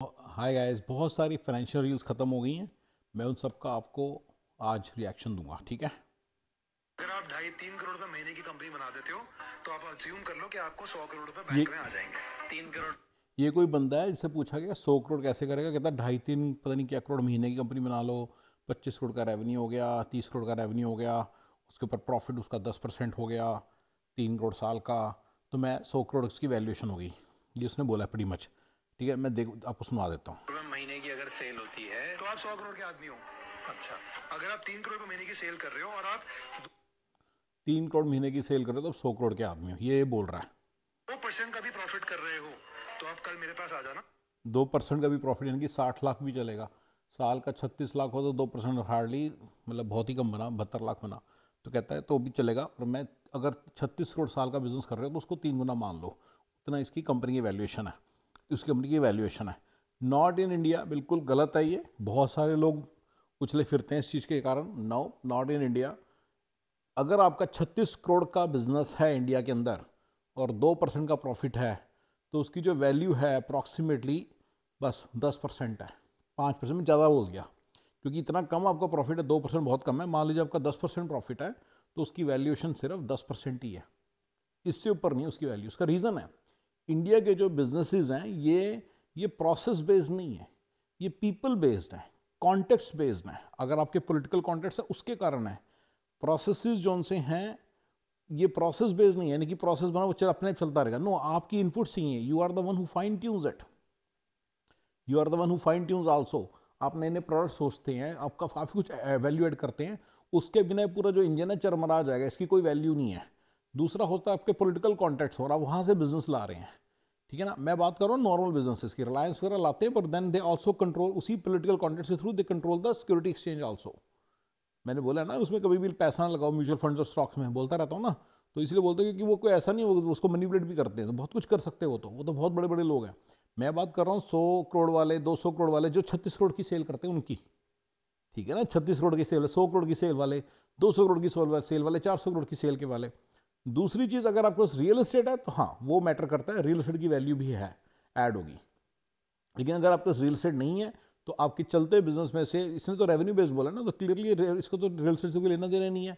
Hi guys, बहुत सारी financial reels ख़त्म हो गई हैं। मैं उन सब का आपको आज रिएक्शन दूंगा, ठीक है। अगर आप 2.5-3 करोड़ रुपए महीने की कंपनी बना देते हो तो आप अज्यूम कर लो कि आपको 100 करोड़ रुपए ये बैंक में आ जाएंगे। 3 करोड़। ये कोई बंदा है जिससे पूछा गया 100 करोड़ कैसे करेगा, कहता 2.5-3 पता नहीं क्या करोड़ महीने की कंपनी बना लो, 25 करोड़ का रेवेन्यू हो गया, 30 करोड़ का रेवेन्यू हो गया, उसके ऊपर प्रॉफिट उसका 10% हो गया, 3 करोड़ साल का, तो मैं 100 करोड़ उसकी वैल्यूएशन होगी। ये उसने बोला प्रीटी मच, ठीक है। मैं देख आपको सुना देता हूँ। रुपए महीने की अगर सेल होती है तो आप 100 करोड़ के आदमी हो। अच्छा, अगर आप 3 करोड़ रुपए महीने की सेल कर रहे हो और आप 3 करोड़ महीने की सेल करो तो 100 करोड़ के आदमी हो, ये बोल रहा है। 2% का भी प्रॉफिट कर रहे हो तो आप कल मेरे पास आ जाना। 2% का भी प्रॉफिट यानी कि 60 लाख भी चलेगा। साल का 36 लाख हो तो 2% हार्डली, मतलब बहुत ही कम बना, 72 लाख बना। तो कहता है तो भी चलेगा। और मैं अगर 36 करोड़ साल का बिजनेस कर रहे हो तो उसको 3 गुना मान लो, उतना इसकी कंपनी की वैल्यूएशन है। उसकी कंपनी की वैल्यूएशन है। नॉट इन इंडिया, बिल्कुल गलत है ये। बहुत सारे लोग उछले फिरते हैं इस चीज़ के कारण। No, not in India. अगर आपका 36 करोड़ का बिजनेस है इंडिया के अंदर और 2% का प्रॉफिट है, तो उसकी जो वैल्यू है अप्रॉक्सीमेटली बस 10% है। 5% में ज़्यादा बोल गया, क्योंकि इतना कम आपका प्रॉफिट है। 2% बहुत कम है। मान लीजिए आपका 10% प्रॉफिट है तो उसकी वैल्यूएशन सिर्फ 10% ही है, इससे ऊपर नहीं उसकी वैल्यू। उसका रीज़न है, इंडिया के जो बिजनेसेस हैं ये प्रोसेस बेस्ड नहीं है, ये पीपल बेस्ड है, कॉन्टेक्स्ट बेस्ड है। अगर आपके पॉलिटिकल कॉन्टेक्स्ट है उसके कारण है। प्रोसेसेस जो उनसे हैं ये प्रोसेस बेस्ड नहीं है, यानी कि प्रोसेस बना वो चल अपने आप चलता रहेगा। नो, आपकी इनपुट्स ही है। You are the one who fine tunes it, you are the one who fine tunes also. आप नए नए प्रोडक्ट सोचते हैं, आपका काफ़ी कुछ वैल्यू एड करते हैं, उसके बिना पूरा जो इंजन है चरमरा जाएगा, इसकी कोई वैल्यू नहीं है। दूसरा होता है आपके पॉलिटिकल कॉन्टेक्ट्स, और आप वहाँ से बिजनेस ला रहे हैं, ठीक है ना। मैं बात कर रहा हूँ नॉर्मल बिजनेसेस की, रिलायंस वगैरह लाते हैं, पर देन दे ऑल्सो कंट्रोल, उसी पॉलिटिकल कॉन्टेक्ट के through they control the security exchange also. मैंने बोला ना, उसमें कभी भी पैसा ना लगाओ म्यूचुअल फंड्स और स्टॉक्स में, बोलता रहता हूँ ना। तो इसलिए बोलते हैं कि वो कोई ऐसा नहीं, वो उसको मैनिपुलेट भी करते हैं, तो बहुत कुछ कर सकते हैं वो तो बहुत बड़े बड़े लोग हैं। मैं बात कर रहा हूँ 100 करोड़ वाले, 200 करोड़ वाले, जो 36 करोड़ की सेल करते हैं उनकी, ठीक है ना। 36 करोड़ की सेल, 100 करोड़ की सेल वाले, 200 करोड़ की सेल वाले, 400 करोड़ की सेल के वाले। दूसरी चीज़, अगर आपके पास रियल एस्टेट है तो हाँ वो मैटर करता है, रियल एस्टेट की वैल्यू भी है, ऐड होगी। लेकिन अगर आपके पास रियल एस्टेट नहीं है तो आपके चलते बिजनेस में से, इसने तो रेवेन्यू बेस्ड बोला ना, तो क्लियरली इसको तो रियल एस्टेट से कोई लेना देना नहीं है।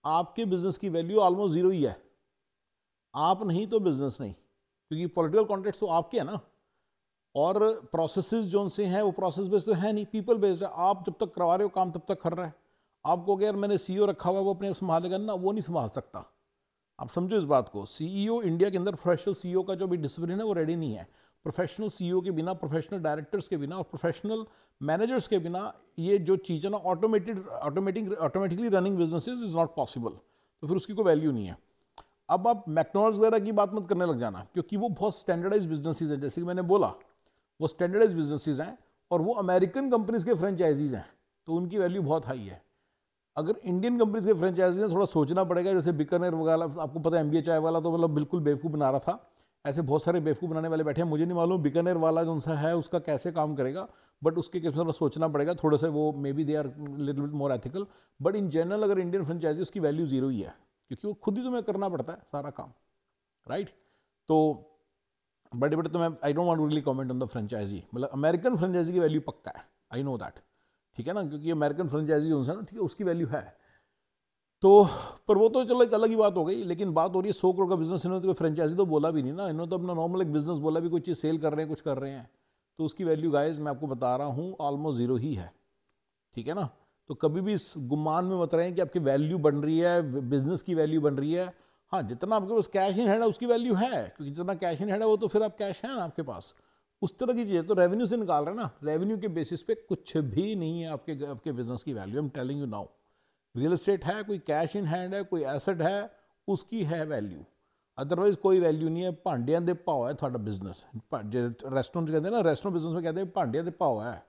आपके बिजनेस की वैल्यू ऑलमोस्ट जीरो ही है। आप नहीं तो बिजनेस नहीं, क्योंकि पॉलिटिकल कॉन्टेक्ट तो आपके है ना। और प्रोसेसेस जो उनसे हैं वो प्रोसेस बेस्ड तो है नहीं, पीपल बेस्ड है। आप जब तक करवा रहे हो काम तब तक कर रहा है। आपको अगर मैंने सीईओ रखा हुआ है वो अपने आप संभालेगा ना, वो नहीं संभाल सकता। आप समझो इस बात को। सीईओ इंडिया के अंदर, प्रोफेशनल सीईओ का जो भी डिसिप्लिन है वो रेडी नहीं है। प्रोफेशनल सीईओ के बिना, प्रोफेशनल डायरेक्टर्स के बिना और प्रोफेशनल मैनेजर्स के बिना ये जो चीज़ है ना, automatically running businesses is not possible. तो फिर उसकी कोई वैल्यू नहीं है। अब आप मैकडॉनल्ड्स वगैरह की बात मत करने लग जाना, क्योंकि वो बहुत स्टैंडर्डाइज बिजनेसेस हैं, जैसे कि मैंने बोला, वो स्टैंडर्डाइज बिजनेसेस हैं और वो अमेरिकन कंपनीज के फ्रेंचाइजीज हैं, तो उनकी वैल्यू बहुत हाई है। अगर इंडियन कंपनीज के फ्रेंचाइजी है, थोड़ा सोचना पड़ेगा। जैसे बीकानेर वगैरह, आपको पता है एमबीए चाय वाला तो मतलब बिल्कुल बेवकूफ़ बना रहा था। ऐसे बहुत सारे बेवकूफ़ बनाने वाले बैठे हैं। मुझे नहीं मालूम बीकानेर वाला जो सा है उसका कैसे काम करेगा, बट उसके केस में थोड़ा सोचना पड़ेगा। थोड़े से वो maybe they are little bit more ethical, but in general अगर इंडियन फ्रेंचाइजी, उसकी वैल्यू जीरो ही है, क्योंकि वो खुद ही तुम्हें करना पड़ता है सारा काम, राइट। तो बड़े बड़े तो मैं I don't want to really comment on the franchise, मतलब अमेरिकन फ्रेंचाइजी की वैल्यू पक्का है, आई नो दैट, ठीक है ना, क्योंकि अमेरिकन फ्रेंचाइजी जो है ना, ठीक है, उसकी वैल्यू है। तो पर वो तो चलो एक अलग ही बात हो गई। लेकिन बात हो रही है 100 करोड़ का बिजनेस। इन्होंने तो कोई फ्रेंचाइजी तो बोला भी नहीं ना, इन्होंने तो अपना नॉर्मल एक बिजनेस बोला भी, कोई चीज़ सेल कर रहे हैं, कुछ कर रहे हैं। तो उसकी वैल्यू गाइज मैं आपको बता रहा हूँ ऑलमोस्ट जीरो ही है, ठीक है ना। तो कभी भी इस गुमान में मत रहें कि आपकी वैल्यू बन रही है, बिजनेस की वैल्यू बन रही है। हाँ, जितना आपके पास कैश इन हैंड है उसकी वैल्यू है, क्योंकि जितना कैश इन हैंड है वो तो फिर आप कैश है ना आपके पास। उस तरह की चीज़ तो रेवेन्यू से निकाल रहे हैं ना, रेवेन्यू के बेसिस पे कुछ भी नहीं है आपके आपके बिजनेस की value. I am telling you now. Real estate है, कोई कैश इन हैंड है, कोई एसेट है, उसकी है वैल्यू। अदरवाइज कोई वैल्यू नहीं है। भांडियां दे भाव है थोड़ा बिजनेस। रेस्टोरेंट कहते हैं ना, रेस्टोरेंट बिजनेस में कहते हैं भांडियां दे भाव है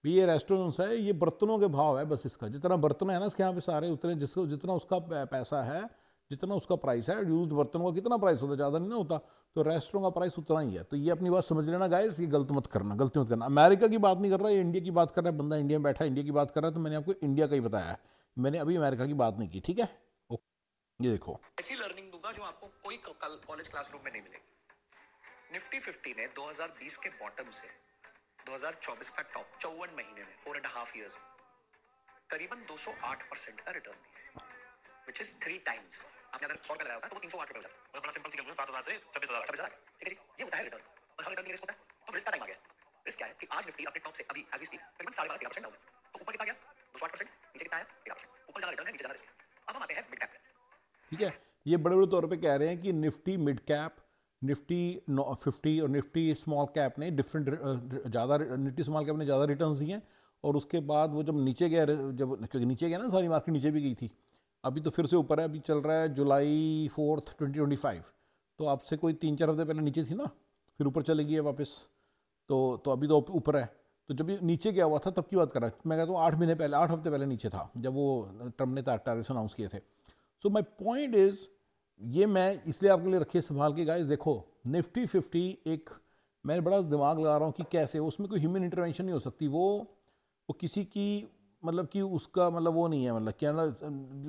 भी। ये रेस्टोरेंट है, ये बर्तनों के भाव है बस। इसका जितना बर्तन है ना इसके यहाँ पे सारे उतने, जिसको जितना उसका पैसा है, जितना उसका प्राइस है। यूज्ड बर्तनों का कितना प्राइस होता है, ज़्यादा नहीं ना होता, तो रेस्टोरेंट का प्राइस उतना ही है। तो ये अपनी बात समझ लेना गाइस, ये गलत मत करना, गलती मत करना। अमेरिका की बात नहीं कर रहा, ये इंडिया की बात कर रहा है। बंदा इंडिया में बैठा इंडिया की बात कर रहा है, तो मैंने आपको इंडिया का ही बताया है, मैंने अभी अमेरिका की बात नहीं की, ठीक है। ओके, ये देखो, ऐसी लर्निंग दूंगा जो आपको कोई कॉलेज क्लासरूम में नहीं मिलेगी। निफ्टी 50 ने 2020 के बॉटम से 2024 का टॉप 54 महीने में 4.5 years करीबन 208% का रिटर्न दिया, which is 3 times। आपने अगर 100 रुपया लगाया होता तो वो 308 रुपये हो जाता। मतलब बड़ा सिंपल सी कैलकुलेशन, 7,000 से 26,000 ठीक है जी, ये होता है रिटर्न। और हर रिटर्न के लिए रिस्क होता है, तो रिस्क का टाइम आ गया। रिस्क क्या है कि आज निफ्टी अपने टॉप से अभी एज वी स्पीक करीबन 12.5-13% डाउन है। तो ऊपर कितना गया 208%, नीचे कितना है 13%। ऊपर ज्यादा रिटर्न है, नीचे ज्यादा रिस्क है। अब हम आते हैं मिड कैप पे। ठीक है, ये बड़े बड़े तौर पे कह रहे हैं कि निफ्टी मिड कैप, निफ्टी 50 और निफ्टी स्मॉल कैप ने डिफरेंट ज़्यादा, निफ्टी स्मॉल कैप ने ज़्यादा रिटर्न्स दिए हैं। और उसके बाद वो जब नीचे गया, जब क्योंकि नीचे गया ना, सारी मार्केट नीचे भी गई थी, अभी तो फिर से ऊपर है। अभी चल रहा है जुलाई 4, 2025, तो आपसे कोई 3-4 हफ्ते पहले नीचे थी ना, फिर ऊपर चली गई है वापस। तो अभी तो ऊपर है। तो जब ये नीचे गया हुआ था तब की बात कर रहा है मैं, कहता हूँ 8 महीने पहले, 8 हफ्ते पहले नीचे था, जब वो ट्रम्प ने टैरिफ्स अनाउंस किए थे। सो माई पॉइंट इज, ये मैं इसलिए आपके लिए रखिए संभाल के गाइस। देखो निफ्टी 50 एक, मैं बड़ा दिमाग लगा रहा हूँ कि कैसे, उसमें कोई ह्यूमन इंटरवेंशन नहीं हो सकती। वो किसी की मतलब कि उसका मतलब वो नहीं है, मतलब क्या ना,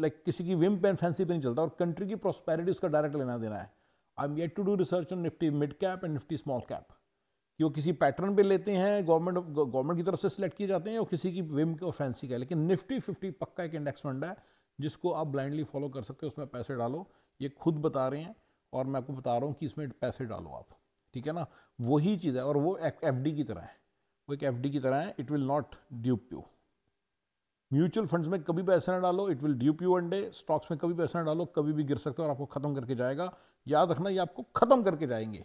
लाइक किसी की विम पेन फैंसी पे नहीं चलता। और कंट्री की प्रॉस्पेरिटी उसका डायरेक्ट लेना देना है। I am yet to do research on Nifty mid cap and Nifty small cap, कि वो किसी पैटर्न पे लेते हैं, गवर्नमेंट की तरफ से सिलेक्ट किए जाते हैं, और किसी की विम और फैंसी का। लेकिन निफ्टी 50 पक्का एक इंडेक्स फंड है जिसको आप ब्लाइंडली फॉलो कर सकते हो, उसमें पैसे डालो। ये खुद बता रहे हैं और मैं आपको बता रहा हूँ कि इसमें पैसे डालो आप, ठीक है ना। वही चीज़ है, और वो एफडी की तरह है, वो एक एफडी की तरह है। It will not dupe you. Mutual funds में कभी पैसे ना डालो, it will dupe you one day. Stocks में कभी पैसे ना डालो, कभी भी गिर सकता है और आपको खत्म करके जाएगा। याद रखना, ये आपको खत्म करके जाएंगे।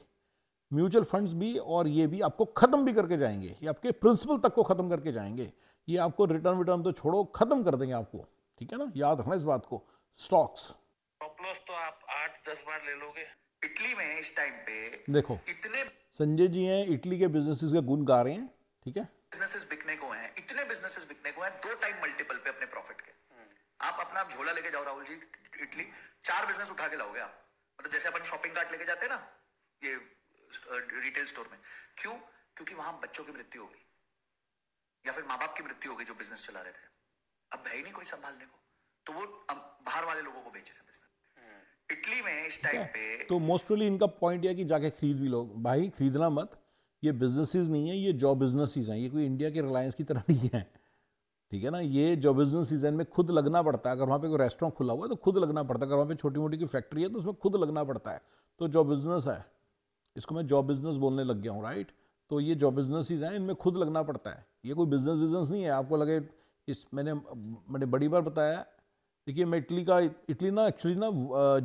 म्यूचुअल फंड्स भी और ये भी आपको खत्म भी करके जाएंगे, ये आपके प्रिंसिपल तक को खत्म करके जाएंगे। ये आपको रिटर्न तो छोड़ो, खत्म कर देंगे आपको, ठीक है ना। याद रखना इस बात को। स्टॉक्स स्टॉप लॉस तो आप 8-10 बार ले लोगे। इटली में इस टाइम पे देखो, इतने संजय जी हैं, इटली के बिजनेसेस का गुण गा रहे हैं, ठीक है। बिजनेसेस बिकने को हैं, इतने बिजनेसेस बिकने को हैं 2 टाइम मल्टीपल पे अपने प्रॉफिट के। आप अपना झोला लेके जाओ राहुल जी, इटली 4 बिजनेस उठा के लाओगे आप। मतलब जैसे अपन शॉपिंग कार्ट लेके जाते हैं ना, ये रिटेल स्टोर में। क्यों? क्योंकि वहां बच्चों की मृत्यु हो गई या फिर माँ बाप की मृत्यु हो गई जो बिजनेस चला रहे थे। अब है ही नहीं कोई संभालने को, तो वो बाहर वाले लोगों को बेच रहे हैं बिजनेस। इटली में इस टाइम पे तो मोस्ट प्रोबेबली इनका पॉइंट यह है कि जाके खरीद भी लो। भाई खरीदना मत, ये बिजनेसेस नहीं है, ये जॉब बिजनेसेस हैं। ये कोई इंडिया के रिलायंस की तरह नहीं है, ठीक है ना। ये जॉब बिजनेस सीजन में खुद लगना पड़ता है। अगर वहाँ पे कोई रेस्टोरेंट खुला हुआ है तो खुद लगना पड़ता है। अगर वहाँ पे छोटी मोटी कोई फैक्ट्री है तो उसमें खुद लगना पड़ता है। तो जॉब बिजनेस है, इसको मैं जॉब बिजनेस बोलने लग गया हूँ, राइट। तो ये जॉब बिजनेसेस हैं, इनमें खुद लगना पड़ता है। ये कोई बिजनेस नहीं है आपको लगे। मैंने बड़ी बार बताया। देखिए मैं इटली ना एक्चुअली ना,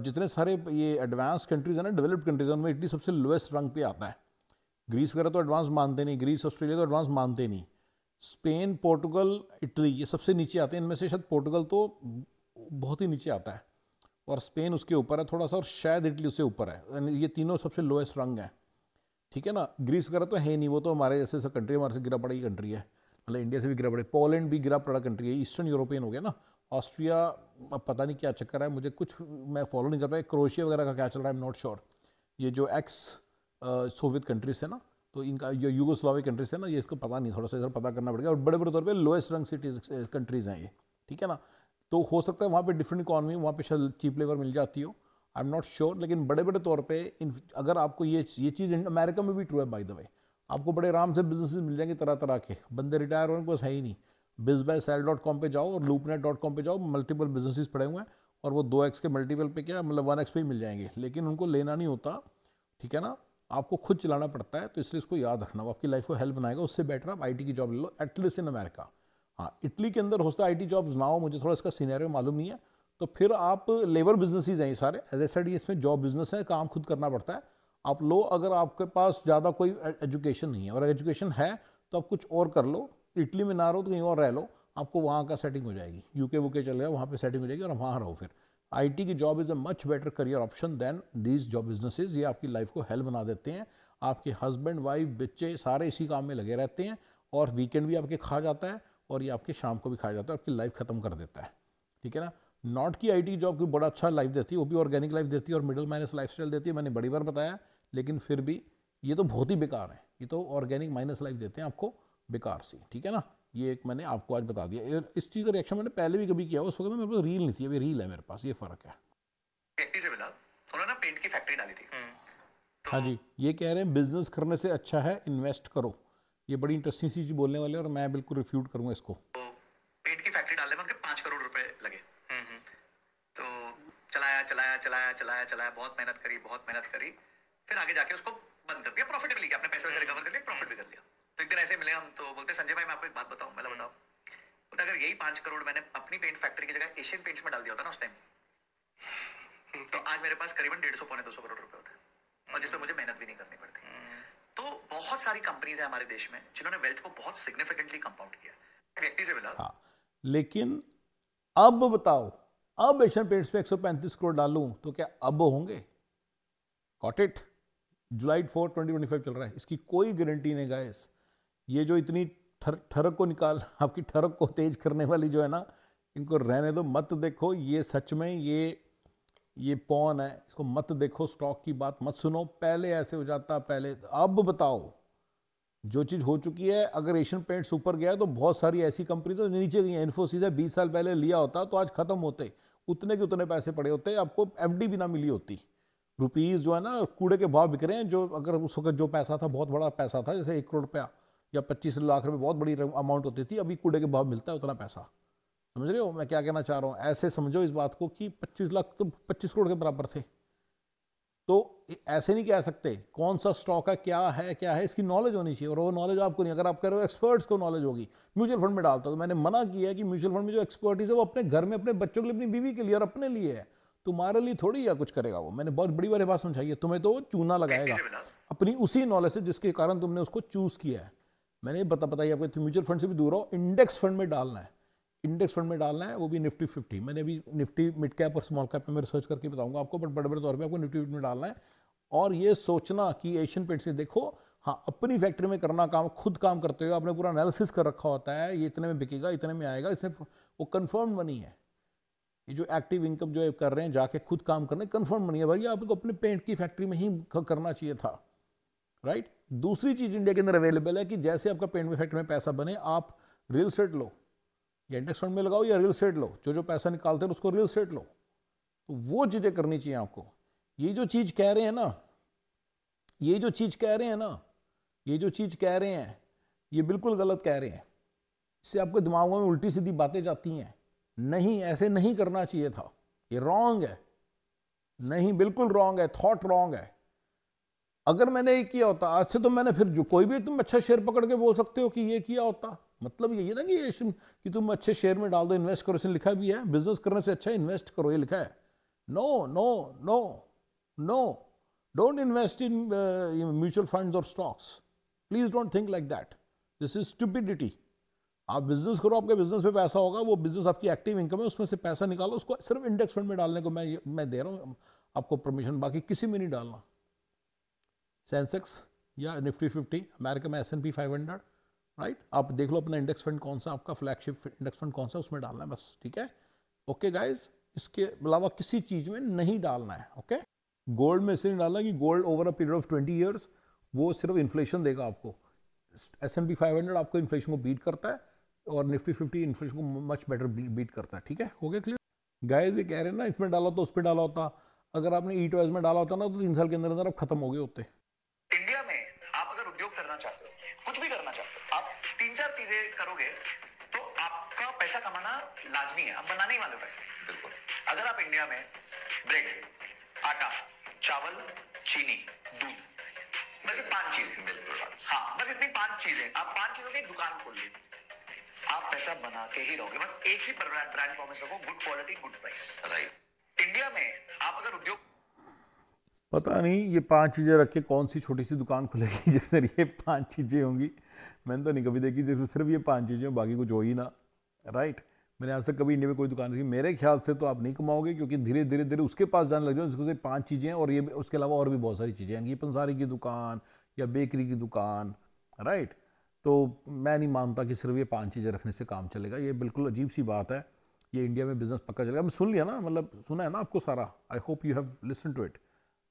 जितने सारे ये एडवांस कंट्रीज हैं ना, डेवलप्ड कंट्रीज हैं, उनमें इटली सबसे लोएस्ट रंग पे आता है। ग्रीस वगैरह तो एडवांस मानते नहीं, ग्रीस ऑस्ट्रेलिया तो एडवांस मानते नहीं। स्पेन, पोर्टुगल, इटली ये सबसे नीचे आते हैं। इनमें से शायद पोर्टुगल तो बहुत ही नीचे आता है, और स्पेन उसके ऊपर है थोड़ा सा, और शायद इटली उससे ऊपर है। ये तीनों सबसे लोएस्ट रंग हैं, ठीक है ना। ग्रीस वगैरह तो है नहीं, वो तो हमारे जैसे कंट्री, हमारे से गिरा पड़ा ही कंट्री है, मतलब इंडिया से भी गिरा पड़े। पोलैंड भी गिरा पड़ा कंट्री है, ईस्टर्न यूरोपियन हो गया ना। ऑस्ट्रिया पता नहीं क्या चक्कर है, मुझे कुछ मैं फॉलो नहीं कर पाया। क्रोएशिया वगैरह का क्या चल रहा है, आई एम नॉट श्योर। ये जो एक्स सोवियत कंट्रीज है ना, तो इनका जो यूगोस्लाविक कंट्रीज है ना, ये इसको पता नहीं, थोड़ा सा इधर पता करना पड़ेगा। और बड़े बड़े तौर पे लोएस्ट रंग सिटीज कंट्रीज हैं ये, ठीक है ना। तो हो सकता है वहाँ पे डिफरेंट इकॉनमी, वहाँ पे शायद चीप लेबर मिल जाती हो, आई एम नॉट श्योर। लेकिन बड़े बड़े तौर पे अगर आपको ये चीज़ अमेरिका में भी ट्रू है बाय द वे, आपको बड़े आराम से बिजनेस मिल जाएंगे तरह तरह के। बंदे रिटायर होने को है ही नहीं। bizbuysell.com पे जाओ और loopnet.com पे जाओ, मल्टीपल बिजनेसेस पड़े हुए हैं, और वो 2x के मल्टीपल पे क्या मतलब 1x पे ही मिल जाएंगे। लेकिन उनको लेना नहीं होता, ठीक है ना, आपको खुद चलाना पड़ता है। तो इसलिए इसको याद रखना, वो आपकी लाइफ को हेल्प बनाएगा। उससे बेटर आप IT की जॉब ले लो, एटलीस्ट इन अमेरिका। हाँ, इटली के अंदर हो सकता है IT जॉब्स ना हो, मुझे थोड़ा इसका सिनेरियो मालूम नहीं है। तो फिर आप लेबर बिजनेसेस हैं ये सारे, एज ए साइड इसमें जॉब बिजनेस है, काम खुद करना पड़ता है। आप लो, अगर आपके पास ज़्यादा कोई एजुकेशन नहीं है, और एजुकेशन है तो आप कुछ और कर लो। इटली में ना रहो तो कहीं और रह लो, आपको वहाँ का सेटिंग हो जाएगी। यूके वुके चले जाओ, वहाँ पे सेटिंग हो जाएगी और वहाँ रहो। फिर IT की job is a much better career option than these job businesses. ये आपकी लाइफ को हेल्प बना देते हैं। आपके हस्बैंड वाइफ बच्चे सारे इसी काम में लगे रहते हैं, और वीकेंड भी आपके खा जाता है, और ये आपके शाम को भी खा जाता है, आपकी लाइफ खत्म कर देता है, ठीक है ना। नॉट की IT जॉब की बड़ा अच्छा लाइफ देती है, वो भी ऑर्गेनिक लाइफ देती है और मिडिल माइनस लाइफ स्टाइल देती है, मैंने बड़ी बार बताया। लेकिन फिर भी ये तो बहुत ही बेकार है, ये तो ऑर्गेनिक माइनस लाइफ देते हैं आपको बेकार सी, ठीक है ना। ये एक मैंने आपको आज बता दिया। इस चीज़ का रिएक्शन मैंने पहले भी कभी किया, उस वक्त मेरे पास रील नहीं थी, अभी रील है मेरे पास, ये फ़र्क है। व्यक्ति से मिला, उन्होंने ना पेंट की फैक्ट्री डाली थी। हाँ जी, ये कह रहे हैं बिजनेस करने से अच्छा है इन्वेस्ट करो। ये बड़ी इंटरेस्टिंग सी चीज़ बोलने वाले हैं और मैं बिल्कुल रिफ्यूट करूंगा इसको। पेंट की फैक्ट्री डालने में उसके 5 करोड़ रुपए लगे। तो चलाया चलाया चलाया चलाया चलाया, बहुत मेहनत करी, फिर आगे जाके उसको बंद कर दिया प्रॉफिटेबली, अपने पैसे वैसे रिकवर कर लिए, प्रॉफिट भी कर लिया। तो एक दिन ऐसे मिले हम, तो बोलते संजय भाई मैं आपको एक बात बताऊं। मैं बताओ, तो अगर यही 5 करोड़ मैंने अपनी पेंट फैक्ट्री की जगह एशियन पेंट्स में डाल दिया होता ना उस टाइम, तो आज मेरे पास करीबन 150 पौने 200 करोड़ रुपए होते, और जिसमें मुझे मेहनत भी नहीं करनी पड़ती। तो बहुत सारी कंपनीज है हमारे देश में जिन्होंने वेल्थ को बहुत सिग्निफिकेंटली कंपाउंड किया। व्यक्ति से मिला, हाँ, लेकिन अब बताओ, अब एशियन पेंट्स पे 135 करोड़ डालूं तो क्या अब होंगे? Got it? जुलाई 4 2025 चल रहा है, इसकी कोई गारंटी नहीं गाइस। ये जो इतनी ठरक को निकाल, आपकी ठरक को तेज करने वाली जो है ना, इनको रहने दो, मत देखो। ये सच में ये पौन है, इसको मत देखो। स्टॉक की बात मत सुनो, पहले ऐसे हो जाता पहले। अब बताओ, जो चीज़ हो चुकी है, अगर एशियन पेंट्स ऊपर गया तो बहुत सारी ऐसी कंपनीज है नीचे गई हैं। इन्फोसिस है, 20 साल पहले लिया होता तो आज खत्म होते, उतने के उतने पैसे पड़े होते, आपको एफडी भी ना मिली होती। रुपीज़ जो है ना कूड़े के भाव बिक रहे हैं। जो अगर उस वक्त जो पैसा था बहुत बड़ा पैसा था, जैसे 1 करोड़ रुपया या 25 लाख रुपए बहुत बड़ी अमाउंट होती थी, अभी कूड़े के भाव मिलता है उतना पैसा। समझ रहे हो मैं क्या कहना चाह रहा हूँ? ऐसे समझो इस बात को कि 25 लाख तो 25 करोड़ के बराबर थे। तो ऐसे नहीं कह सकते कौन सा स्टॉक है, क्या है, इसकी नॉलेज होनी चाहिए। और वो नॉलेज आपको नहीं, अगर आप कह रहे हो एक्सपर्ट्स को नॉलेज होगी। म्यूचुअल फंड में डालता तो मैंने मना किया है कि म्यूचुअल फंड में जो एक्सपर्टीज है वो अपने घर में, अपने बच्चों के लिए, अपनी बीवी के लिए और अपने लिए है, तुम्हारे लिए थोड़ी या कुछ करेगा वो। मैंने बहुत बड़ी बार बात समझाई है, तुम्हें तो वो चूना लगाएगा अपनी उसी नॉलेज से जिसके कारण तुमने उसको चूज किया है। मैंने बताइए आपको, म्यूचुअल फंड से भी दूर हो, इंडेक्स फंड में डालना है। इंडेक्स फंड में डालना है, वो भी निफ्टी 50। मैंने अभी निफ्टी मिड कैप और स्मॉल कैप में रिसर्च करके बताऊंगा आपको, बट बड़े तौर पे आपको निफ्टी 50 में डालना है। और ये सोचना कि एशियन पेंट्स में देखो, हाँ अपनी फैक्ट्री में करना काम, खुद काम करते हुए आपने पूरा एनालिसिस कर रखा होता है, ये इतने में बिकेगा, इतने में आएगा, इसमें वो कंफर्म मनी है। ये जो एक्टिव इनकम जो कर रहे हैं, जाके खुद काम करने, कंफर्म मनी है भाई। आपको अपने पेंट की फैक्ट्री में ही करना चाहिए था, राइट। दूसरी चीज इंडिया के अंदर अवेलेबल है कि जैसे आपका पेंट की फैक्ट्री में पैसा बने, आप रियल एस्टेट लो या इंडेक्स फंड में लगाओ या रियल एस्टेट लो, जो पैसा निकालते हैं उसको रियल एस्टेट लो। तो वो चीजें करनी चाहिए आपको। ये जो चीज कह रहे हैं ना, ये जो चीज कह रहे हैं, ये बिल्कुल गलत कह रहे हैं। इससे आपके दिमागों में उल्टी सीधी बातें जाती हैं। नहीं, ऐसे नहीं करना चाहिए था, ये रॉन्ग है। नहीं, बिल्कुल रॉन्ग है, थॉट रॉन्ग है। अगर मैंने ये किया होता आज से, तो मैंने फिर जो कोई भी तुम अच्छा शेयर पकड़ के बोल सकते हो कि ये किया होता। मतलब यही है ना कि तुम अच्छे शेयर में डाल दो, इन्वेस्ट करो। इसमें लिखा भी है, बिजनेस करने से अच्छा इन्वेस्ट करो, ये लिखा है। No no no no, don't invest in mutual funds और stocks. Please don't think like that, this is stupidity. आप बिजनेस करो, आपके बिजनेस पे पैसा होगा, वो बिजनेस आपकी एक्टिव इनकम है, उसमें से पैसा निकालो, उसको सिर्फ इंडेक्स फंड में डालने को मैं दे रहा हूँ आपको परमिशन, बाकी किसी में नहीं डालना। सेंसेक्स या निफ्टी 50, अमेरिका में S&P 500, राइट। आप देख लो अपना इंडेक्स फंड कौन सा, आपका फ्लैगशिप इंडेक्स फंड कौन सा, उसमें डालना है बस, ठीक है। ओके गाइज, इसके अलावा किसी चीज में नहीं डालना है। ओके, गोल्ड में इसलिए नहीं डालना कि gold over a period of 20 years वो सिर्फ इन्फ्लेशन देगा आपको। S&P 500 आपको इन्फ्लेशन को बीट करता है और निफ्टी 50 इन्फ्लेशन को मच बेटर बीट करता है, ठीक है। हो गया क्लियर गाइज? ये कह रहे हैं ना इसमें डाला तो उस पर डाला होता। अगर आपने ई टॉयज में डाला होता ना तो 3 साल के अंदर अंदर आप खत्म हो गए होते। इंडिया में आप अगर उद्योग करना चाहते हो, कुछ भी करना चाहते हो, आप 3-4 चीजें करोगे तो आपका पैसा कमाना लाजमी है। आप बनाने ही वाले पैसे, बिल्कुल। अगर आप इंडिया में ब्रेड, आटा, चावल, चीनी, दूध, बस ये 5 चीजें, बिल्कुल हाँ, बस इतनी 5 चीजें, आप 5 चीजों की एक दुकान खोल ली, आप पैसा बना के ही रहोगे। बस एक ही ब्रांड प्रॉमिस रखो, good quality good price, right. India में आप अगर उद्योग, पता नहीं ये 5 चीज़ें रख के कौन सी छोटी सी दुकान खुलेगी जिसमें ये 5 चीज़ें होंगी। मैंने तो नहीं कभी देखी जिसमें सिर्फ ये 5 चीज़ें हो, बाकी कुछ हो ही ना, राइट। मैंने आज तक कभी इंडिया में कोई दुकान देखी। मेरे ख्याल से तो आप नहीं कमाओगे, क्योंकि धीरे धीरे धीरे उसके पास जाने लग जाओ जिसको से 5 चीज़ें हैं, और ये उसके अलावा और भी बहुत सारी चीज़ें हैं, ये पंसारी की दुकान या बेकरी की दुकान, राइट। तो मैं नहीं मानता कि सिर्फ ये 5 चीज़ें रखने से काम चलेगा। ये बिल्कुल अजीब सी बात है। ये इंडिया में बिजनेस पक्का चलेगा। सुन लिया ना, मतलब सुना है ना आपको सारा। I hope you have listen to it.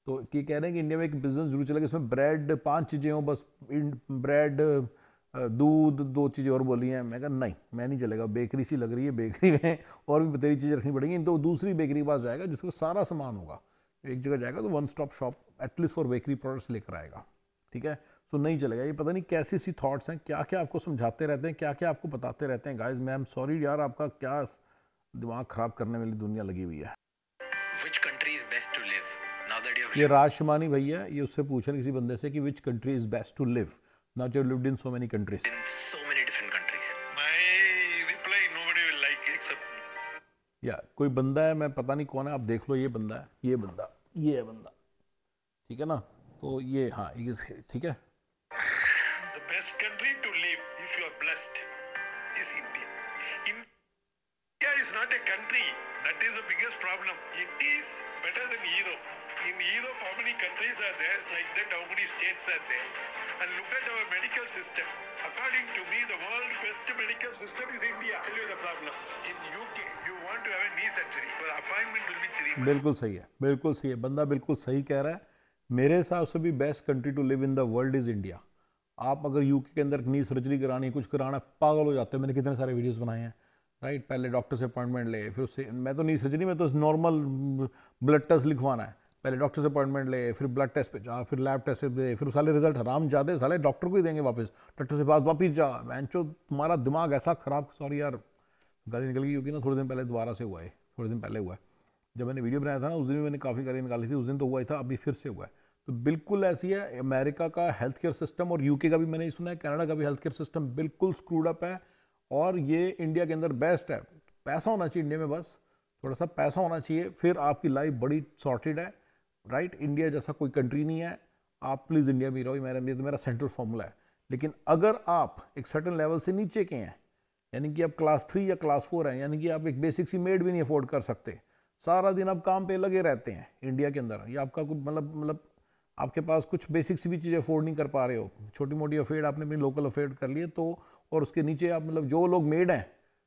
तो ये कह रहे हैं कि इंडिया में एक बिजनेस जरूर चलेगा, इसमें ब्रेड 5 चीज़ें हो बस, ब्रेड, दूध, 2 चीज़ें और बोली हैं। मैं कहा नहीं, मैं नहीं चलेगा, बेकरी सी लग रही है, बेकरी में और भी बतेरी चीज़ें रखनी पड़ेंगी। तो दूसरी बेकरी के पास जाएगा जिसमें सारा सामान होगा, एक जगह जाएगा तो one stop shop at least for bakery products लेकर आएगा, ठीक है। सो नहीं चलेगा। ये पता नहीं कैसी सी थॉट्स हैं, क्या क्या आपको समझाते रहते हैं, क्या क्या आपको बताते रहते हैं। गाइस मैं एम सॉरी यार, आपका क्या दिमाग ख़राब करने वाली दुनिया लगी हुई है। Which country is best to live? Now that you have ये राज शमानी भैया, ये उससे पूछ रहे किसी बंदे से कि which country is best to live, now you lived in so many countries. lived in so many different countries. My reply nobody will like except me. या कोई बंदा है, मैं पता नहीं कौन है, आप देख लो, ये बंदा है, ये बंदा, ये है बंदा, ठीक है ना। तो ये हाँ ठीक है। The best country to live if you are blessed is India. India is not a country. That is the biggest problem. It is better than Europe. In Europe, how many countries are there? Like that, how many states are there? And look at our medical system. According to me, the world's best medical system is India. Tell you the problem. In UK, you want to have a knee surgery. Your appointment will be 3 months. बिल्कुल सही है, बिल्कुल सही है, बंदा बिल्कुल सही कह रहा है। मेरे हिसाब से भी best country to live in the world is India. आप अगर यूके के अंदर नी सर्जरी करानी, कुछ कराना, पागल हो जाते हैं। मैंने कितने सारे वीडियोस बनाए हैं, राइट। पहले डॉक्टर से अपॉइंटमेंट ले, फिर उससे, मैं तो नी सर्जरी में तो नॉर्मल ब्लड टेस्ट लिखवाना है, पहले डॉक्टर से अपॉइंटमेंट ले, फिर ब्लड टेस्ट पे जा, फिर लैब टेस्ट पे दे, फिर साले रिजल्ट हराम जाते साले डॉक्टर को ही देंगे वापस, डॉक्टर से पास वापिस जा। बेंचो तुम्हारा दिमाग ऐसा खराब, सॉरी यार गाली निकल गई, क्योंकि ना थोड़े दिन पहले दोबारा से हुआ है, थोड़े दिन पहले हुआ है। जब मैंने वीडियो बनाया था ना, उस दिन भी मैंने काफ़ी गाली निकाली थी, उस दिन तो हुआ ही था, अभी फिर से हुआ है। तो बिल्कुल ऐसी है अमेरिका का हेल्थ केयर सिस्टम, और यूके का भी मैंने सुना है, कनाडा का भी हेल्थ केयर सिस्टम बिल्कुल स्क्रूड अप है, और ये इंडिया के अंदर बेस्ट है। पैसा होना चाहिए इंडिया में, बस थोड़ा सा पैसा होना चाहिए, फिर आपकी लाइफ बड़ी सॉर्टेड है, राइट। इंडिया जैसा कोई कंट्री नहीं है, आप प्लीज़ इंडिया में रहो, मेरा सेंट्रल फॉर्मूला है। लेकिन अगर आप एक सर्टन लेवल से नीचे के हैं, यानी कि आप क्लास 3 या क्लास 4 हैं, यानी कि आप एक बेसिक सी मेड भी नहीं अफोर्ड कर सकते, सारा दिन आप काम पे लगे रहते हैं इंडिया के अंदर, या आपका कुछ मतलब आपके पास कुछ बेसिक सी भी चीज़ें अफोर्ड नहीं कर पा रहे हो, छोटी मोटी अफेयर आपने अपनी लोकल अफेयर कर लिए, तो और उसके नीचे आप मतलब जो लोग मेड हैं,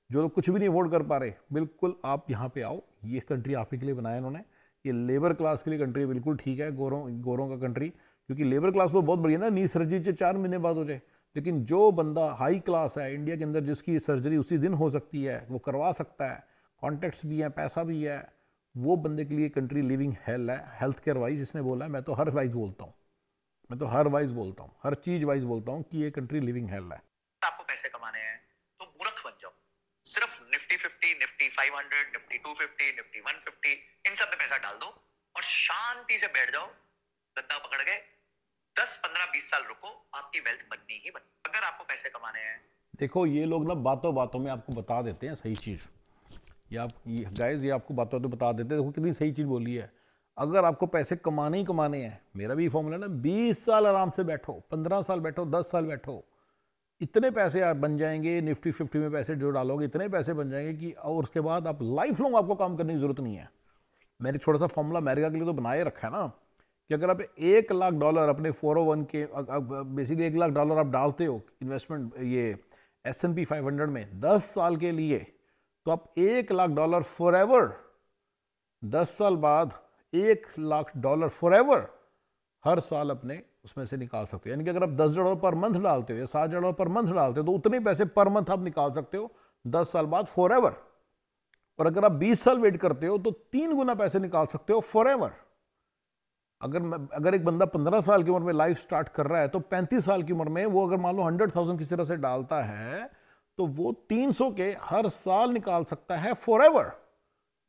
जो लोग कुछ भी नहीं अफोर्ड कर पा रहे, बिल्कुल आप यहाँ पे आओ। ये कंट्री आप ही के लिए बनाया इन्होंने, ये लेबर क्लास के लिए कंट्री बिल्कुल ठीक है, गोरों का कंट्री, क्योंकि लेबर क्लास तो बहुत बढ़िया ना, नी सर्जरी से 4 महीने बाद हो जाए। लेकिन जो बंदा हाई क्लास है इंडिया के अंदर, जिसकी सर्जरी उसी दिन हो सकती है, वो करवा सकता है, कॉन्टेक्ट्स भी हैं, पैसा भी है, वो बंदे के लिए कंट्री लिविंग हेल है। हेल्थ केयर वाइज इसने बोला है, मैं तो हर वाइज बोलता हूँ, हर चीज़ वाइज बोलता हूँ कि ये कंट्री लिविंग हेल है। आपको पैसे कमाने हैं तो मूर्ख बन जाओ, सिर्फ निफ्टी 50, निफ्टी 500, निफ्टी 250, निफ्टी 150 इन सब में पैसा डाल दो और शांति से बैठ जाओ, गद्दा पकड़ के 10, 15, 20 साल रुको, आपकी वेल्थ बननी ही बननी। अगर आपको पैसे कमाने हैं, देखो ये लोग ना बातों बातों में आपको बता देते हैं सही चीज़, ये आपको बातों बातों बता देते हैं। देखो कितनी सही चीज़ बोली है। अगर आपको पैसे कमाने ही कमाने हैं, मेरा भी फॉर्मूला ना, 20 साल आराम से बैठो, 15 साल बैठो, 10 साल बैठो, इतने पैसे आप बन जाएंगे, निफ्टी 50 में पैसे जो डालोगे इतने पैसे बन जाएंगे कि, और उसके बाद आप लाइफ लॉन्ग आपको काम करने की जरूरत नहीं है। मैंने थोड़ा सा फॉर्मूला अमेरिका के लिए तो बनाए रखा है ना, कि अगर आप $1 लाख अपने 401 के, बेसिकली $1 लाख आप डालते हो इन्वेस्टमेंट ये S&P 500 में 10 साल के लिए, तो आप $1 लाख फॉरएवर, 10 साल बाद $1 लाख फॉरएवर हर साल अपने उसमें से निकाल सकते हो। यानी कि अगर आप $10 पर मंथ डालते हो या $7 पर मंथ डालते हो, तो उतने पैसे पर मंथ आप निकाल सकते हो 10 साल बाद फॉरएवर। और अगर आप 20 साल वेट करते हो तो 3 गुना पैसे निकाल सकते हो फॉरएवर। अगर एक बंदा 15 साल की उम्र में लाइफ स्टार्ट कर रहा है, तो 35 साल की उम्र में वो अगर मान लो 100,000 किसी तरह से डालता है, तो वो 300 के हर साल निकाल सकता है फॉरएवर।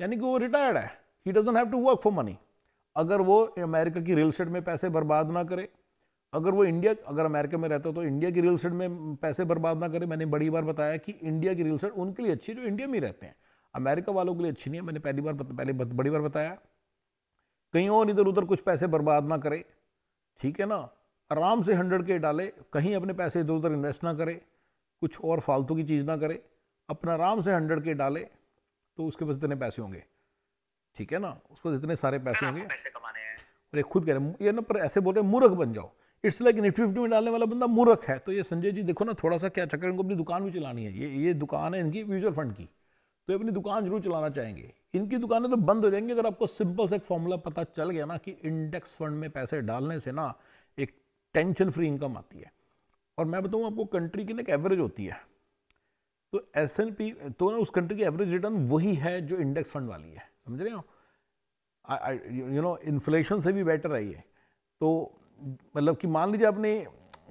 यानी कि वो रिटायर्ड है, he doesn't have to work for money. अगर वो अमेरिका की रियल एस्टेट में पैसे बर्बाद ना करे, अगर अमेरिका में रहता हो तो इंडिया की रियल एस्टेट में पैसे बर्बाद ना करे। मैंने बड़ी बार बताया कि इंडिया की रियल एस्टेट उनके लिए अच्छी है जो इंडिया में रहते हैं, अमेरिका वालों के लिए अच्छी नहीं है। मैंने बड़ी बार बताया, कहीं और इधर उधर कुछ पैसे बर्बाद ना करे, ठीक है ना। आराम से 100K डाले, कहीं अपने पैसे इधर उधर इन्वेस्ट ना करे, कुछ और फालतू की चीज़ ना करे, अपना आराम से 100K डाले, तो उसके पास इतने पैसे होंगे, ठीक है ना, उसको इतने सारे पैसे होंगे। पैसे कमाने हैं, और एक खुद कह रहे हैं ये ना, पर ऐसे बोल रहे हैं मूर्ख बन जाओ। इट्स लाइक निफ्टी 50 में डालने वाला बंदा मूर्ख है। तो ये संजय जी देखो ना, थोड़ा सा क्या चक्कर, इनको अपनी दुकान भी चलानी है। ये दुकान है इनकी म्यूचुअल फंड की, तो ये अपनी दुकान जरूर चलाना चाहेंगे। इनकी दुकानें तो बंद हो जाएंगी अगर आपको सिंपल से एक फॉर्मूला पता चल गया ना कि इंडेक्स फंड में पैसे डालने से ना एक टेंशन फ्री इनकम आती है। और मैं बताऊँ आपको, कंट्री की ना एक एवरेज होती है, तो S&P तो ना उस कंट्री की एवरेज रिटर्न वही है जो इंडेक्स फंड वाली है, समझ रहे हो। इन्फ्लेशन से भी बेटर है ये। तो मतलब कि मान लीजिए आपने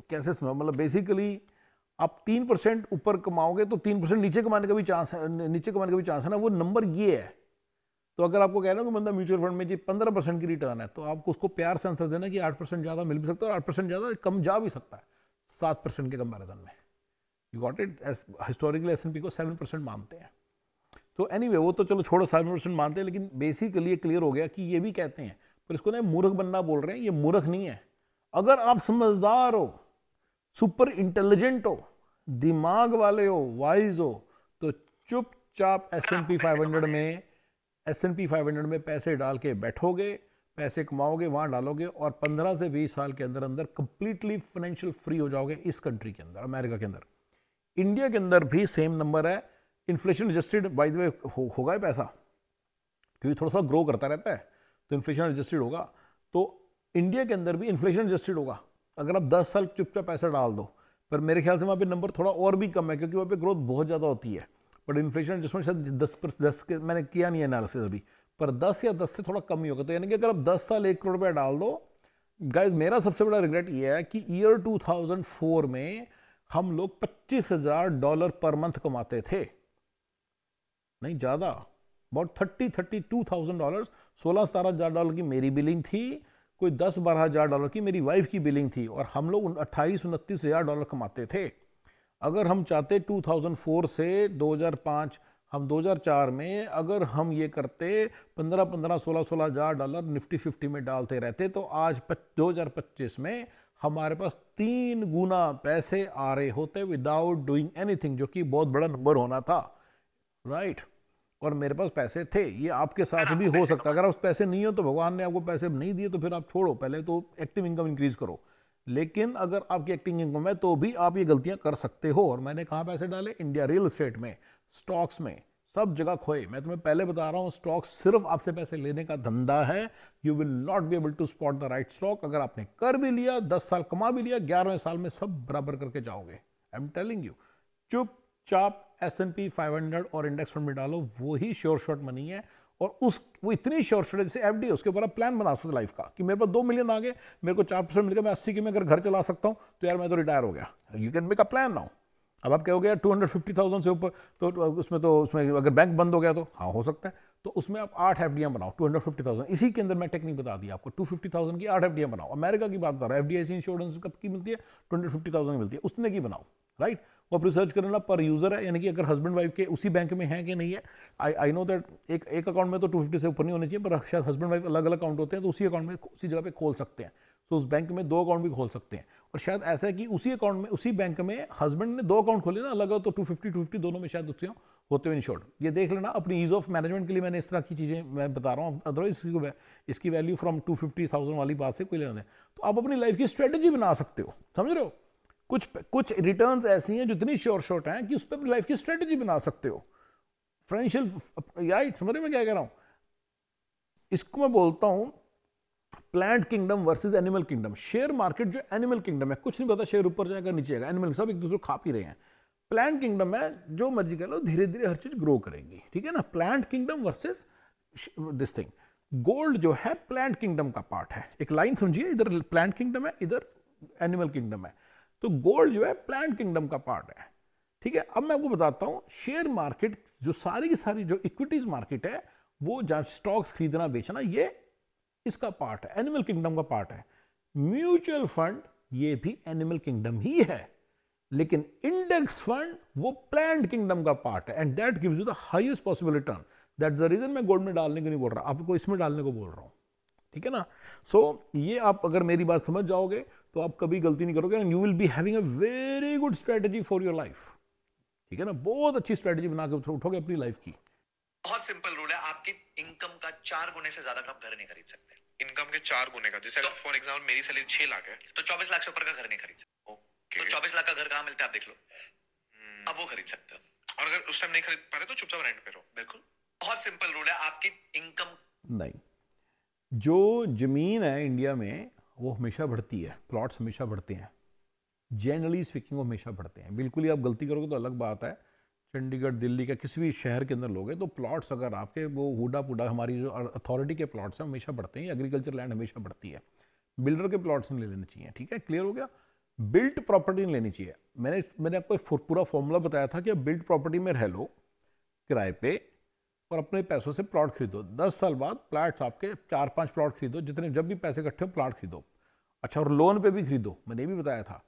कैसे समझ, मतलब बेसिकली आप 3% ऊपर कमाओगे तो 3% नीचे कमाने का भी चांस है, नीचे कमाने का भी चांस है ना, वो नंबर ये है। तो अगर आपको कह रहे हो कि बंदा म्यूचुअल फंड में जी 15% की रिटर्न है, तो आपको उसको प्यार से आंसर देना कि 8% ज़्यादा मिल भी सकता है और 8% ज़्यादा कम जा भी सकता है 7% के कंपैरिजन में। You got it. Historically S&P को 7% मानते हैं। तो एनीवे वो तो चलो छोड़ो, 7% मानते हैं, लेकिन बेसिकली ये क्लियर हो गया कि ये भी कहते हैं, पर इसको ना मूर्ख बनना बोल रहे हैं, ये मूर्ख नहीं है। अगर आप समझदार हो, सुपर इंटेलिजेंट हो, दिमाग वाले हो, वाइज हो, तो चुपचाप S&P 500 में पैसे डाल के बैठोगे, पैसे कमाओगे, वहां डालोगे और 15 से 20 साल के अंदर अंदर कंप्लीटली फाइनेंशियल फ्री हो जाओगे। इस कंट्री के अंदर, अमेरिका के अंदर, इंडिया के अंदर भी सेम नंबर है। Inflation adjusted by the way होगा ये पैसा, क्योंकि थोड़ा थोड़ा ग्रो करता रहता है, तो इन्फ्लेशन एडजस्टेड होगा। तो इंडिया के अंदर भी इन्फ्लेशन एडजस्टेड होगा अगर आप 10 साल चुपचाप पैसा डाल दो। पर मेरे ख्याल से वहाँ पे नंबर थोड़ा और भी कम है, क्योंकि वहाँ पे ग्रोथ बहुत ज़्यादा होती है। बट इन्फ्लेशन एडजस्टमेंट शायद 10 के, मैंने किया नहीं एनालिसिस अभी, पर 10 या 10 से थोड़ा कम ही होगा। तो यानी कि अगर आप 10 साल 1 करोड़ रुपया डाल दो, गाइज मेरा सबसे बड़ा रिग्रेट ये है कि ईयर 2004 में हम लोग $25,000 पर मंथ कमाते थे, नहीं ज़्यादा, अबाउट $32,000, $16,000-17,000 की मेरी बिलिंग थी, कोई $10,000-12,000 की मेरी वाइफ की बिलिंग थी, और हम लोग $28,000-29,000 कमाते थे। अगर हम चाहते 2004 से 2005, हम 2004 में अगर हम ये करते 15-15, $16,000 निफ्टी 50 में डालते रहते, तो आज 2025 में हमारे पास 3 गुना पैसे आ रहे होते विदाउट डूइंग एनीथिंग, जो कि बहुत बड़ा नंबर होना था, राइट। और मेरे पास पैसे थे, ये आपके साथ भी हो सकता है। अगर आप पैसे नहीं हो तो भगवान ने आपको पैसे नहीं दिए, तो फिर आप छोड़ो, पहले तो एक्टिव इनकम इंक्रीज करो। लेकिन अगर आपकी एक्टिव इनकम है तो भी आप ये गलतियां कर सकते हो। और मैंने कहाँ पैसे डाले? इंडिया रियल एस्टेट में, स्टॉक्स में, सब जगह खोए। मैं तुम्हें पहले बता रहा हूँ, स्टॉक सिर्फ आपसे पैसे लेने का धंधा है। You will not be able to spot the right stock. अगर आपने कर भी लिया, 10 साल कमा भी लिया, 11वें साल में सब बराबर करके जाओगे। आई एम टेलिंग यू, चुपचाप S&P 500 और इंडेक्स फंड में डालो, वो ही श्योर शॉर्ट मनी है। और वो इतनी श्योर शॉर्ट है, जैसे FD, उसके ऊपर आप प्लान बना सकते लाइफ का, कि मेरे पास 2 मिलियन आ गए, मेरे को 4% मिल गया, मैं 80 की में अगर घर चला सकता हूं, तो यार मैं तो रिटायर हो गया। You can make a plan now. अब आप कहोगे यार 250,000 से ऊपर, तो उसमें अगर बैंक बंद हो गया तो हाँ हो सकता है, तो उसमें आप 8 FD बनाओ 250,000। इसी के अंदर मैं टेक्निक बता दी आपको, 250,000 की 8 FD बनाओ। अमेरिका की बात बता रहा है, FDIC इंश्योरेंस कब की मिलती है? 250,000 की मिलती है, उतने की बनाओ, राइट। वो आप रिसर्च करना पर यूजर है, यानी कि अगर हस्बैंड वाइफ के उसी बैंक में है कि नहीं है। आई नो दैट एक अकाउंट में तो 250 से ऊपर नहीं होने चाहिए, पर शायद हस्बैंड वाइफ अलग अलग अकाउंट होते हैं, तो उसी अकाउंट में उसी जगह पे खोल सकते हैं। तो उस बैंक में 2 अकाउंट भी खोल सकते हैं। और शायद ऐसा है कि उसी अकाउंट में, उसी बैंक में हस्बैंड ने 2 अकाउंट खोले ना अलग अलग, तो 250 दोनों में शायद उससे होते हुए इंश्योर्ड। ये देख लेना, अपनी ईज ऑफ मैनेजमेंट के लिए मैंने इस तरह की चीज़ें मैं बता रहा हूँ। अदरवाइज इसकी वैल्यू फ्रॉम 250,000 वाली बात से कोई लेना नहीं। तो आप अपनी लाइफ की स्ट्रेटेजी बना सकते हो, समझ रहे हो। कुछ रिटर्न्स ऐसी हैं जो इतनी श्योर शॉर्ट हैं कि उस पर अपनी लाइफ की स्ट्रेटेजी बना सकते हो, फाइनेंशियल, राइट। समझ रहे मैं क्या कह रहा हूं? इसको मैं बोलता हूं plant kingdom versus animal kingdom. Share market जो एनिमल किंगडम है, कुछ नहीं पता शेयर ऊपर जाएगा नीचे जाएगा, एनिमल सब एक दूसरे को खा पी रहे हैं। प्लांट किंगडम है, जो मर्जी कह लो, धीरे धीरे हर चीज ग्रो करेगी, ठीक है ना। Plant kingdom versus this thing. Gold जो है प्लांट किंगडम का पार्ट है। एक लाइन समझिए, इधर प्लांट किंगडम है, इधर एनिमल किंगडम है। तो गोल्ड जो है प्लांट किंगडम का पार्ट है, ठीक है। अब मैं आपको बताता हूं, शेयर मार्केट जो सारी की सारी जो इक्विटीज मार्केट है, वो जहां स्टॉक खरीदना बेचना, ये इसका पार्ट है, एनिमल किंगडम का पार्ट है। म्यूचुअल फंड ये भी एनिमल किंगडम ही है, लेकिन इंडेक्स फंड वो प्लांट किंगडम का पार्ट है, and that gives you the highest possible return. That's the reason मैं गोल्ड में डालने को नहीं बोल रहा, आपको इसमें डालने को बोल रहा हूं, ठीक है ना। सो ये आप अगर मेरी बात समझ जाओगे तो आप कभी गलती नहीं करोगे, and you will be having a very good strategy for your life, ठीक है ना। बहुत अच्छी स्ट्रेटजी बना के उठोगे अपनी लाइफ की। बहुत सिंपल रूल है, आपकी इनकम का 4 गुने से ज्यादा का आप घर नहीं खरीद सकते। इनकम के 4 गुने का, जैसे फॉर एग्जांपल मेरी सैलरी 6 लाख है, तो 24 लाख से ऊपर का घर नहीं खरीद सकते। ओके, तो 24 लाख का घर कहाँ मिलता है आप देख लो, अब वो खरीद सकते हो। और अगर उस टाइम नहीं खरीद पा रहे तो चुपचाप रेंट पे रहो। बिल्कुल, बहुत सिंपल रूल है, आपकी इनकम नहीं, जो जमीन है इंडिया में वो हमेशा बढ़ती है, प्लॉट्स हमेशा बढ़ते हैं, जनरली स्पीकिंग वो हमेशा बढ़ते हैं। बिल्कुल ही आप गलती करोगे तो अलग बात है, चंडीगढ़ दिल्ली का किसी भी शहर के अंदर लोगे तो प्लॉट्स अगर आपके वो हुडा पुडा, हमारी जो अथॉरिटी के प्लॉट्स हैं हमेशा बढ़ते हैं, एग्रीकल्चर लैंड हमेशा बढ़ती है। बिल्डर के प्लॉट्स नहीं ले लेने चाहिए, ठीक है, क्लियर हो गया। बिल्ट प्रॉपर्टी नहीं लेनी चाहिए। मैंने आपको एक पूरा फॉर्मूला बताया था कि आप बिल्ट प्रॉपर्टी में रह लो किराए पे और अपने पैसों से प्लॉट खरीदो। 10 साल बाद प्लॉट्स आपके 4-5 प्लॉट खरीदो, जितने जब भी पैसे इकट्ठे हो प्लॉट खरीदो। अच्छा, और लोन पे भी खरीदो, मैंने भी बताया था।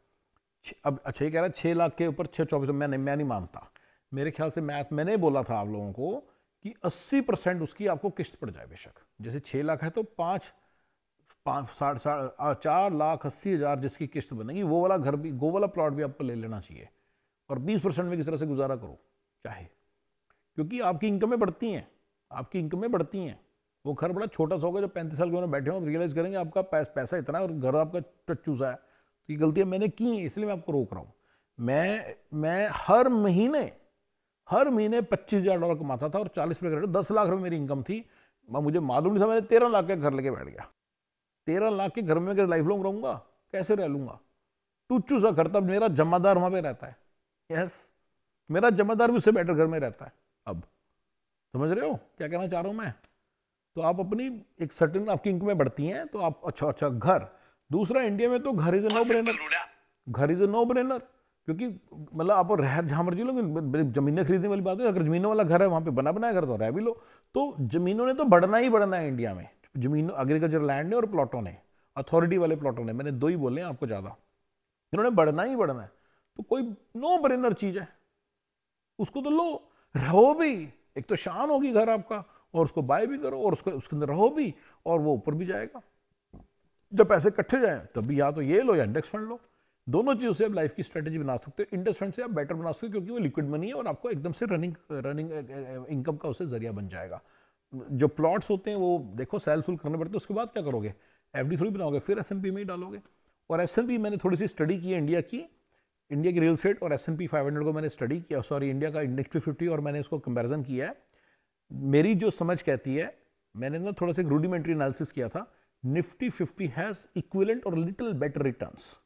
अब अच्छा ये कह रहा है 6 लाख के ऊपर 6-24, मैं नहीं मानता। मेरे ख्याल से मैंने बोला था आप लोगों को कि 80% उसकी आपको किस्त पड़ जाए बेशक। जैसे 6 लाख है तो 4,80,000 जिसकी किस्त बनेगी वो वाला घर भी, वो वाला प्लॉट भी आपको ले लेना चाहिए। और 20% में किस तरह से गुजारा करो चाहे, क्योंकि आपकी इनकमें बढ़ती हैं, आपकी इनकमें बढ़ती हैं। वो घर बड़ा छोटा सा होगा, जब 35 साल के उन्होंने बैठे हो रियलाइज करेंगे आपका पैसा इतना है और घर आपका टच्चूसा है। तो ये गलतियां मैंने की हैं, इसलिए मैं आपको रोक रहा हूँ। मैं हर महीने $25,000 कमाता था और 40 रुपये 10 लाख रुपये मेरी इनकम थी। मुझे मालूम नहीं था, मैंने 13 लाख का घर लेके बैठ गया। 13 लाख के घर में अगर लाइफ लॉन्ग रहूंगा कैसे रह लूंगा? टुच्चू सा घर, तब मेरा जमादार वहां पे रहता है। यस, मेरा जमादार भी उससे बेटर घर में रहता है। अब समझ रहे हो क्या कहना चाह रहा हूं मैं? तो आप अपनी एक सर्टेन आपकी इनकमें बढ़ती हैं तो आप अच्छा घर। दूसरा, इंडिया में तो घर इज ए नो ब्रेनर, घर इज ए नो ब्रेनर, क्योंकि मतलब आप रह जहां मर्जी लोग, जमीनें खरीदने वाली बात है। अगर जमीनों वाला घर है वहां पे बना बनाया घर तो रह भी लो। तो जमीनों ने तो बढ़ना ही बढ़ना है इंडिया में, जमीन एग्रीकल्चर लैंड ने और प्लॉटों ने, अथॉरिटी वाले प्लॉटों ने, मैंने 2 ही बोले आपको, ज्यादा इन्होंने बढ़ना ही बढ़ना है। तो कोई नो ब्रेनर चीज है, उसको तो लो, रहो भी। एक तो शान होगी घर आपका, और उसको बाय भी करो और उसके अंदर रहो भी, और वो ऊपर भी जाएगा। जब पैसे इकट्ठे जाए तभी या तो ये लो या इंडेक्स फंड लो। दोनों चीजों से आप लाइफ की स्ट्रेटेजी बना सकते हो। इंडेक्स फंड से आप बेटर बना सकते हो क्योंकि वो लिक्विड मनी है और आपको एकदम से रनिंग इनकम का उससे जरिया बन जाएगा। जो प्लॉट्स होते हैं वो देखो सेल फुल करने पड़ते हैं, उसके बाद क्या करोगे? एफडी थोड़ी बनाओगे, फिर S&P में ही डालोगे। और S&P मैंने थोड़ी सी स्टडी की है इंडिया की रियल एस्टेट, और S&P 500 को मैंने स्टडी किया, सॉरी इंडिया का निफ्टी 50, और मैंने इसको कंपैरिजन किया है। मेरी जो समझ कहती है, मैंने ना थोड़ा सा रूडिमेंट्री एनालिसिस किया था, निफ्टी 50 हैज इक्विवेलेंट और little better returns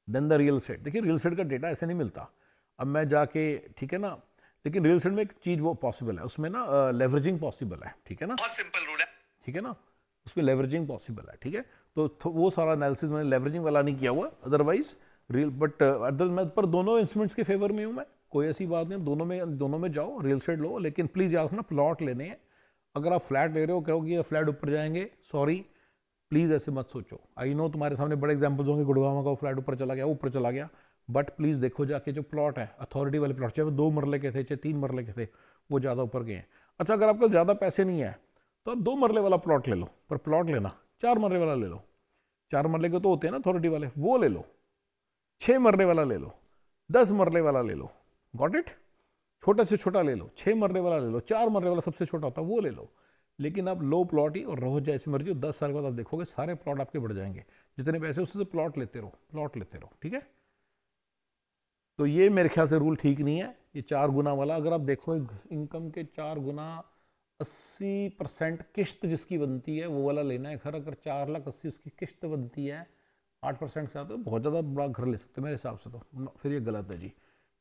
than the real estate. देखिए रियल एस्टेट का डेटा ऐसे नहीं मिलता। अब मैं जाके, ठीक है ना, लेकिन रियल एस्टेट में एक चीज वो पॉसिबल है, उसमें ना लेवरेजिंग पॉसिबल है, ठीक है ना, बहुत सिंपल रूल है, ठीक है ना, उसमें लेवरेजिंग पॉसिबल है, ठीक है। तो वो सारा एनालिसिस मैंने लेवरेजिंग वाला नहीं किया हुआ, अदरवाइज रियल, बट मैं पर दोनों इंस्ट्रूमेंट्स के फेवर में हूँ मैं, कोई ऐसी बात नहीं, दोनों में जाओ, रियल एस्टेट लो, लेकिन प्लीज याद रखना प्लॉट लेने हैं। अगर आप फ्लैट ले रहे हो, कहोगे ये फ्लैट ऊपर जाएंगे, सॉरी प्लीज ऐसे मत सोचो। आई नो तुम्हारे सामने बड़े एग्जांपल्स होंगे, गुड़गांव का फ्लैट ऊपर चला गया, बट प्लीज देखो जाके जो प्लॉट है, अथॉरिटी वाले प्लॉट, चाहे वो 2 मरले के थे चाहे 3 मरले के थे, वो ज्यादा ऊपर गए हैं। अच्छा, अगर आपको ज्यादा पैसे नहीं है तो आप 2 मरले वाला प्लॉट ले लो, पर प्लॉट लेना 4 मरले वाला ले लो। 4 मरले के तो होते हैं ना अथॉरिटी वाले, वो ले लो। 6 मरले वाला ले लो, 10 मरले वाला ले लो, गॉट इट? छोटे से छोटा ले लो, 6 मरले वाला ले लो, 4 मरले वाला सबसे छोटा होता है वो ले लो। लेकिन आप लो प्लॉट ही और रहो जैसे मर्जी, 10 साल बाद आप देखोगे सारे प्लॉट आपके बढ़ जाएंगे, जितने पैसे उससे प्लॉट लेते रहो, ठीक है। तो ये मेरे ख्याल से रूल ठीक नहीं है, ये 4 गुना वाला। अगर आप देखो इनकम के 4 गुना 80% किश्त जिसकी बनती है वो वाला लेना है घर। अगर 4,80,000 उसकी किश्त बनती है 8% से, तो बहुत ज़्यादा बड़ा घर ले सकते हैं मेरे हिसाब से, तो फिर ये गलत है जी।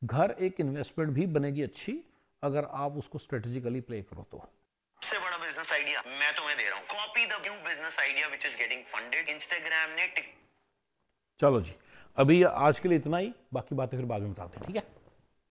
घर एक इन्वेस्टमेंट भी बनेगी अच्छी अगर आप उसको स्ट्रेटेजिकली प्ले करो तो। सबसे बड़ा बिजनेस आइडिया मैं तुम्हें दे रहा हूं, copy the new business idea which is getting funded. Instagram ने चलो जी, अभी आज के लिए इतना ही, बाकी बातें फिर बाद में बताते हैं, ठीक है।